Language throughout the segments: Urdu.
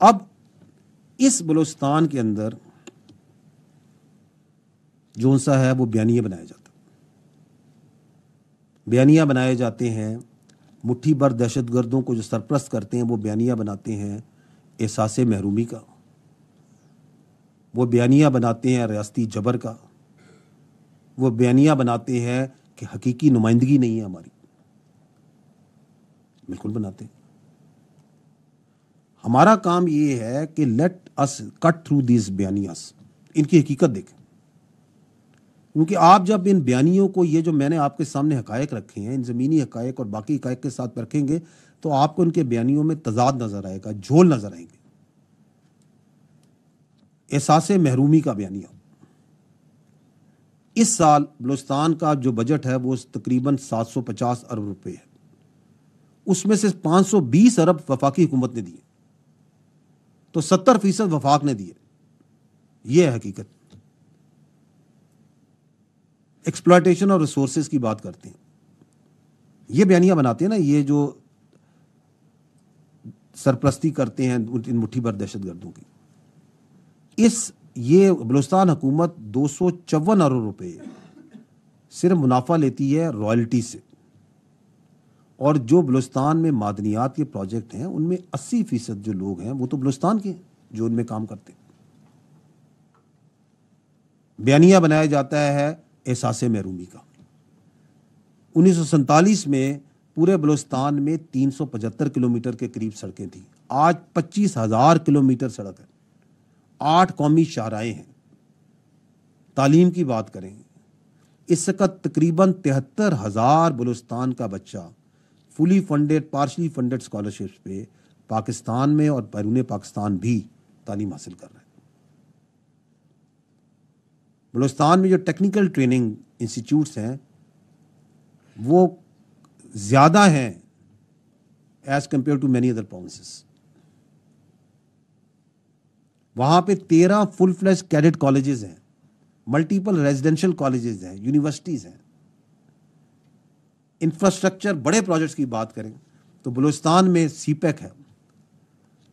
اب اس بلوچستان کے اندر جو سا ہے وہ بیانیے بنایا جاتا ہے، بیانیہ بنائے جاتے ہیں، مٹھی بھر دہشت گردوں کو جو سرپرست کرتے ہیں وہ بیانیہ بناتے ہیں احساس محرومی کا، وہ بیانیہ بناتے ہیں ریاستی جبر کا، وہ بیانیہ بناتے ہیں کہ حقیقی نمائندگی نہیں ہے ہماری، بالکل بناتے ہیں۔ ہمارا کام یہ ہے کہ let us cut through these بیانیاز، ان کی حقیقت دیکھیں، کیونکہ آپ جب ان بیانیوں کو، یہ جو میں نے آپ کے سامنے حقائق رکھے ہیں، ان زمینی حقائق اور باقی حقائق کے ساتھ رکھیں گے تو آپ کو ان کے بیانیوں میں تضاد نظر آئے گا، جھول نظر آئیں گے۔ احساس محرومی کا بیانیہ، اس سال بلوچستان کا جو بجٹ ہے وہ تقریباً 750 ارب روپے ہے، اس میں سے 520 ارب وفاقی حکومت نے دیے، تو 70% وفاق نے دیے۔ یہ ہے حقیقت۔ ایکسپلائٹیشن اور ریسورسز کی بات کرتے ہیں، یہ بیانیہ بناتے ہیں نا، یہ جو سرپرستی کرتے ہیں ان مٹھی بھر دہشت گردوں کی، یہ بلوچستان حکومت 254 ارب روپے صرف منافع لیتی ہے رائلٹی سے، اور جو بلوچستان میں معدنیات کے پروجیکٹ ہیں ان میں 80% جو لوگ ہیں وہ تو بلوچستان کے ہیں جو ان میں کام کرتے ہیں۔ بیانیہ بنایا جاتا ہے احساس محرومی کا۔ 1947 میں پورے بلوچستان میں 375 کلومیٹر کے قریب سڑکیں تھیں، آج 25,000 کلومیٹر سڑک ہے، 8 قومی شاہراہیں ہیں۔ تعلیم کی بات کریں، اس وقت تقریباً 73,000 بلوچستان کا بچہ فلی فنڈڈ پارشلی فنڈڈ اسکالرشپس پہ پاکستان میں اور بیرون پاکستان بھی تعلیم حاصل کر رہے ہیں۔ بلوچستان میں جو ٹیکنیکل ٹریننگ انسٹیٹیوٹس ہیں وہ زیادہ ہیں as compare to many other provinces. وہاں پہ 13 فل فلیج کیڈٹ کالجز ہیں، ملٹیپل ریزیڈینشل کالجز ہیں، یونیورسٹیز ہیں۔ انفراسٹرکچر بڑے پروجیکٹس کی بات کریں تو بلوچستان میں سی پیک ہے،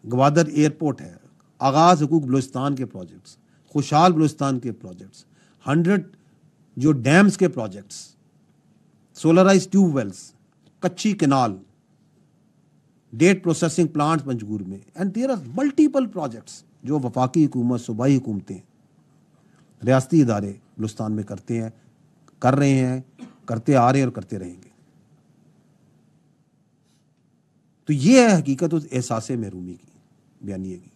گوادر ایئرپورٹ ہے، آغاز حقوق بلوچستان کے پروجیکٹس، خوشحال بلوچستان کے پروجیکٹس، 100 جو ڈیمز کے projects, solarized tube wells, Kachhi canal, date processing plant Panjgur میں، and there are multiple projects جو وفاقی حکومت، صوبائی حکومتیں، ریاستی ادارے بلوچستان میں کرتے ہیں، کر رہے ہیں، کرتے آ رہے ہیں اور کرتے رہیں گے۔ تو یہ ہے حقیقت اس احساس محرومی کی، بیانیے کی۔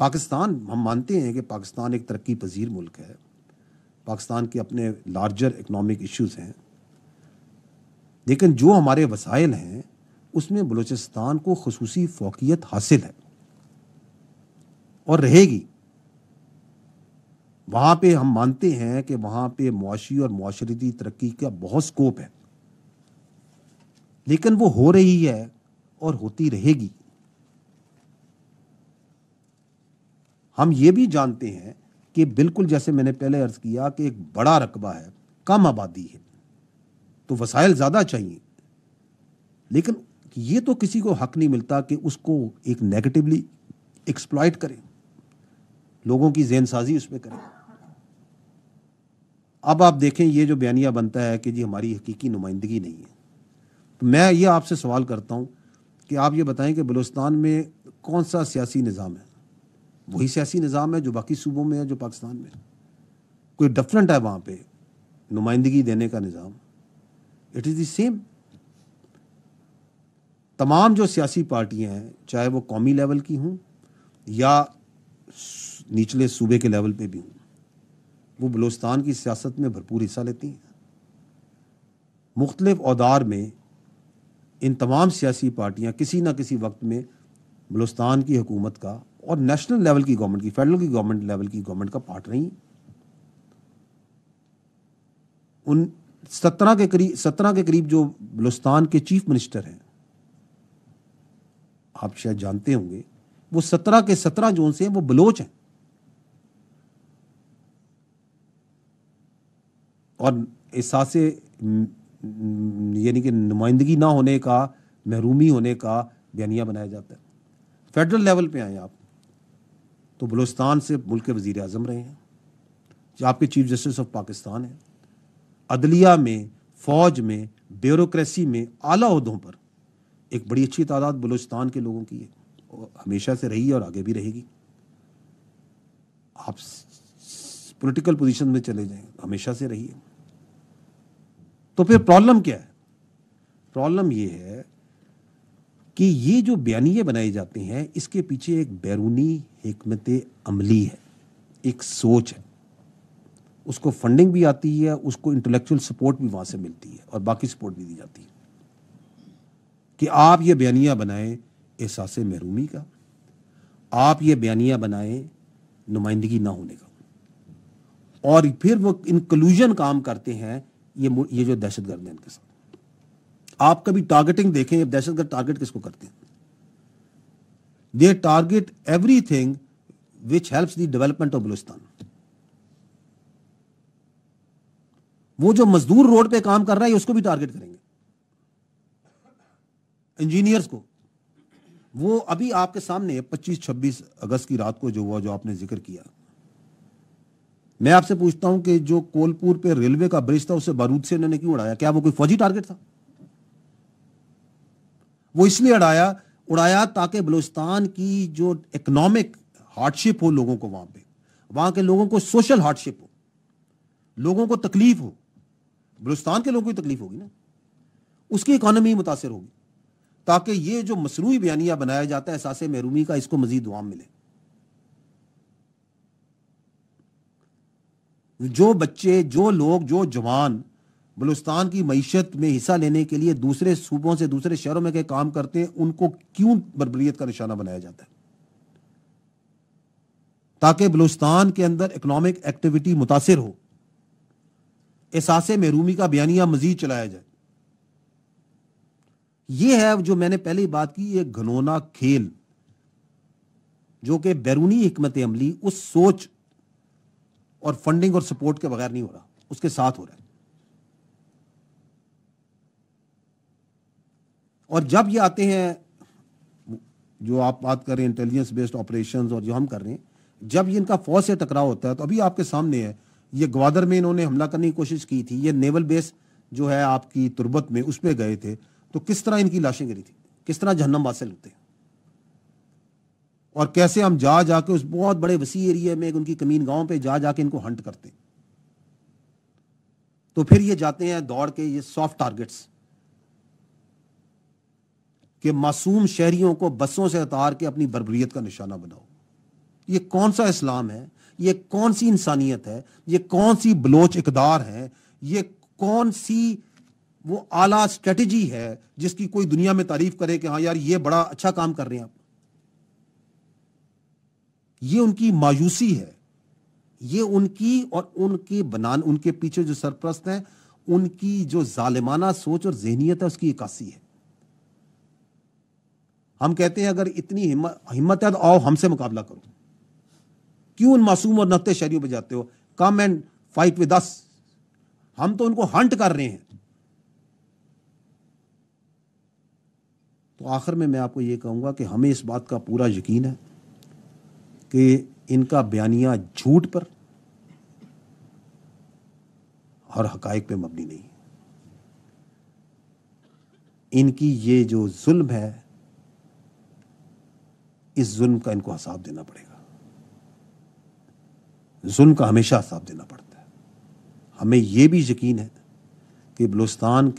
پاکستان، ہم مانتے ہیں کہ پاکستان ایک ترقی پذیر ملک ہے، پاکستان کے اپنے لارجر اکنامک ایشوز ہیں، لیکن جو ہمارے وسائل ہیں اس میں بلوچستان کو خصوصی فوقیت حاصل ہے اور رہے گی۔ وہاں پہ ہم مانتے ہیں کہ وہاں پہ معاشی اور معاشرتی ترقی کا بہت سکوپ ہے، لیکن وہ ہو رہی ہے اور ہوتی رہے گی۔ ہم یہ بھی جانتے ہیں کہ بالکل جیسے میں نے پہلے عرض کیا کہ ایک بڑا رقبہ ہے، کم آبادی ہے، تو وسائل زیادہ چاہیے، لیکن یہ تو کسی کو حق نہیں ملتا کہ اس کو ایک نیگیٹولی ایکسپلائٹ کرے، لوگوں کی ذہن سازی اس پہ کرے۔ اب آپ دیکھیں یہ جو بیانیہ بنتا ہے کہ جی ہماری حقیقی نمائندگی نہیں ہے، تو میں یہ آپ سے سوال کرتا ہوں کہ آپ یہ بتائیں کہ بلوچستان میں کون سا سیاسی نظام ہے؟ وہی سیاسی نظام ہے جو باقی صوبوں میں ہے، جو پاکستان میں، کوئی ڈفرنٹ ہے وہاں پہ نمائندگی دینے کا نظام؟ It is the same. تمام جو سیاسی پارٹیاں ہیں، چاہے وہ قومی لیول کی ہوں یا نچلے صوبے کے لیول پہ بھی ہوں، وہ بلوچستان کی سیاست میں بھرپور حصہ لیتی ہیں۔ مختلف اودار میں ان تمام سیاسی پارٹیاں کسی نہ کسی وقت میں بلوچستان کی حکومت کا اور نیشنل لیول کی گورنمنٹ کی، فیڈرل کی گورنمنٹ لیول کی گورنمنٹ کا پارٹ رہی ہیں۔ ان 17 کے قریب جو بلوچستان کے چیف منسٹر ہیں، آپ شاید جانتے ہوں گے، وہ 17 کے 17 جو سے ہیں وہ بلوچ ہیں، اور احساس یعنی کہ نمائندگی نہ ہونے کا، محرومی ہونے کا بیانیہ بنایا جاتا ہے۔ فیڈرل لیول پہ آئیں آپ تو بلوچستان سے ملک کے وزیر اعظم رہے ہیں, جو آپ کے چیف جسٹس آف پاکستان ہیں, عدلیہ میں, فوج میں, بیوروکریسی میں اعلیٰ عہدوں پر ایک بڑی اچھی تعداد بلوچستان کے لوگوں کی ہے, اور ہمیشہ سے رہی ہے اور آگے بھی رہے گی. آپ پولیٹیکل پوزیشن میں چلے جائیں, ہمیشہ سے رہی ہے. تو پھر پرابلم کیا ہے؟ پرابلم یہ ہے کہ یہ جو بیانیے بنائے جاتے ہیں اس کے پیچھے ایک بیرونی حکمت عملی ہے, ایک سوچ ہے. اس کو فنڈنگ بھی آتی ہے, اس کو انٹلیکچوئل سپورٹ بھی وہاں سے ملتی ہے, اور باقی سپورٹ بھی دی جاتی ہے کہ آپ یہ بیانیہ بنائیں احساس محرومی کا, آپ یہ بیانیہ بنائیں نمائندگی نہ ہونے کا, اور پھر وہ انکلوژن کام کرتے ہیں یہ جو دہشت گرد ہیں ان کے ساتھ. آپ کبھی ٹارگیٹنگ دیکھیں, دہشت گرد ٹارگیٹ کس کو کرتے ہیں؟ They target everything which helps the development of Balochistan. وہ جو مزدور روڈ پہ کام کر رہا ہے اس کو بھی ٹارگیٹ کریں گے, انجینئرز کو. وہ ابھی آپ کے سامنے 25-26 اگست کی رات کو جو ہوا, جو آپ نے ذکر کیا, میں آپ سے پوچھتا ہوں کہ جو کولپور پہ ریلوے کا برج تھا اسے بارود سے انہوں نے کیوں اڑایا؟ کیا وہ کوئی فوجی ٹارگیٹ تھا؟ وہ اس لیے اڑایا تاکہ بلوچستان کی جو اکنامک ہارڈ شپ ہو لوگوں کو, وہاں کے لوگوں کو سوشل ہارڈ شپ ہو, لوگوں کو تکلیف ہو. بلوچستان کے لوگوں کو تکلیف ہوگی نا, اس کی اکانومی متاثر ہوگی, تاکہ یہ جو مصنوعی بیانیہ بنایا جاتا ہے احساس محرومی کا, اس کو مزید دوام ملے. جو بچے, جو لوگ, جو جوان بلوچستان کی معیشت میں حصہ لینے کے لیے دوسرے صوبوں سے, دوسرے شہروں میں کے کام کرتے ہیں, ان کو کیوں بربریت کا نشانہ بنایا جاتا ہے؟ تاکہ بلوچستان کے اندر اکنامک ایکٹیویٹی متاثر ہو, احساس محرومی کا بیانیہ مزید چلایا جائے. یہ ہے جو میں نے پہلے بات کی, ایک گھنونا کھیل جو کہ بیرونی حکمت عملی اس سوچ اور فنڈنگ اور سپورٹ کے بغیر نہیں ہو رہا, اس کے ساتھ ہو رہا ہے. اور جب یہ آتے ہیں, جو آپ بات کر رہے ہیں انٹیلیجنس بیسڈ آپریشنز, اور جو ہم کر رہے ہیں, جب یہ ان کا فوج سے ٹکراؤ ہوتا ہے, تو ابھی آپ کے سامنے ہے, یہ گوادر میں انہوں نے حملہ کرنے کی کوشش کی تھی, یہ نیول بیس جو ہے آپ کی تربت میں, اس پہ گئے تھے, تو کس طرح ان کی لاشیں گری تھی, کس طرح جہنم حاصل ہوتے ہیں, اور کیسے ہم جا کے اس بہت بڑے وسیع ایریے میں ان کی کمین گاؤں پہ جا کے ان کو ہنٹ کرتے ہیں. تو پھر یہ جاتے ہیں دوڑ کے یہ سافٹ ٹارگٹس کہ معصوم شہریوں کو بسوں سے اتار کے اپنی بربریت کا نشانہ بناؤ. یہ کون سا اسلام ہے؟ یہ کون سی انسانیت ہے؟ یہ کون سی بلوچ اقدار ہے؟ یہ کون سی وہ اعلیٰ اسٹریٹجی ہے جس کی کوئی دنیا میں تعریف کرے کہ ہاں یار یہ بڑا اچھا کام کر رہے ہیں آپ؟ یہ ان کی مایوسی ہے, یہ ان کی اور ان کے پیچھے جو سرپرست ہیں ان کی جو ظالمانہ سوچ اور ذہنیت ہے, اس کی عکاسی ہے. ہم کہتے ہیں اگر اتنی ہمت ہے تو آؤ ہم سے مقابلہ کرو, کیوں ان معصوم اور نہتے شہریوں پہ جاتے ہو؟ Come and fight with us, ہم تو ان کو ہنٹ کر رہے ہیں. تو آخر میں آپ کو یہ کہوں گا کہ ہمیں اس بات کا پورا یقین ہے کہ ان کا بیانیہ جھوٹ پر اور حقائق پہ مبنی نہیں. ان کی یہ جو ظلم ہے, اس ظلم کا ان کو حساب دینا پڑے گا. ظلم کا ہمیشہ حساب دینا پڑتا ہے. ہمیں یہ بھی یقین ہے کہ بلوچستان